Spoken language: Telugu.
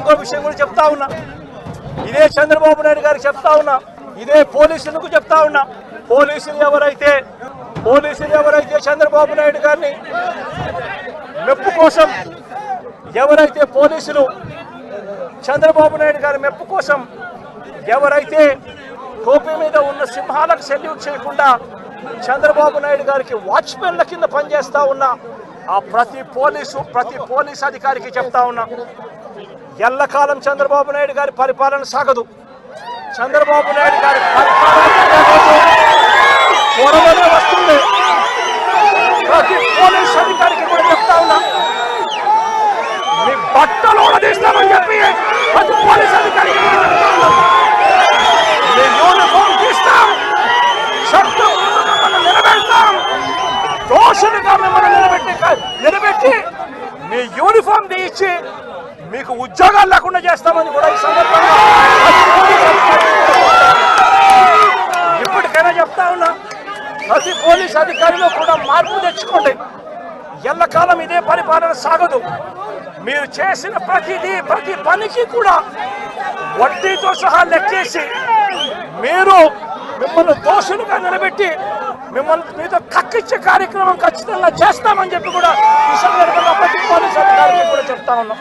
ఇంకో విషయం కూడా చెప్తా ఉన్నా, ఇదే చంద్రబాబు నాయుడు గారికి చెప్తా ఉన్నా, ఇదే పోలీసులకు చెప్తా ఉన్నా. పోలీసులు ఎవరైతే చంద్రబాబు నాయుడు గారిని మెప్పు కోసం, ఎవరైతే పోలీసులు చంద్రబాబు నాయుడు గారి మెప్పు కోసం ఎవరైతే టోపీ మీద ఉన్న సింహాలకు సెల్యూట్ చేయకుండా చంద్రబాబు నాయుడు గారికి వాచ్మెన్ల కింద పనిచేస్తా ఉన్నా ఆ ప్రతి పోలీస్ అధికారికి చెప్తా ఉన్నా, ఎల్లకాలం చంద్రబాబు నాయుడు గారి పరిపాలన సాగదు. చంద్రబాబు నాయుడు గారి త్వరలోనే వస్తుంది. ప్రతి పోలీస్ అధికారికి కూడా చెప్తా ఉన్నా, మీ బట్టలు తీస్తామని చెప్పి ప్రతి పోలీస్ అధికారికి కూడా చెప్తా ఉన్నా, మీ యూనిఫామ్ తీస్తాం, చట్టం నిలబెడతాం, దోషులుగా మిమ్మల్ని నిలబెట్టి మీ యూనిఫామ్ తీయించి మీకు ఉద్యోగాలు లేకుండా చేస్తామని కూడా ఈ సందర్భంగా ఇప్పటికైనా చెప్తా ఉన్నా, ప్రతి పోలీస్ అధికారిలో కూడా మార్పు తెచ్చుకోండి. ఎల్లకాలం ఇదే పరిపాలన సాగదు. మీరు చేసిన ప్రతి పనికి కూడా వడ్డీతో సహా లెక్కేసి మిమ్మల్ని దోషులుగా నిలబెట్టి మీతో కక్కిచ్చే కార్యక్రమం ఖచ్చితంగా చేస్తామని చెప్పి కూడా ఈ సందర్భంగా ప్రతి పోలీస్ అధికారికి కూడా చెప్తా ఉన్నాం.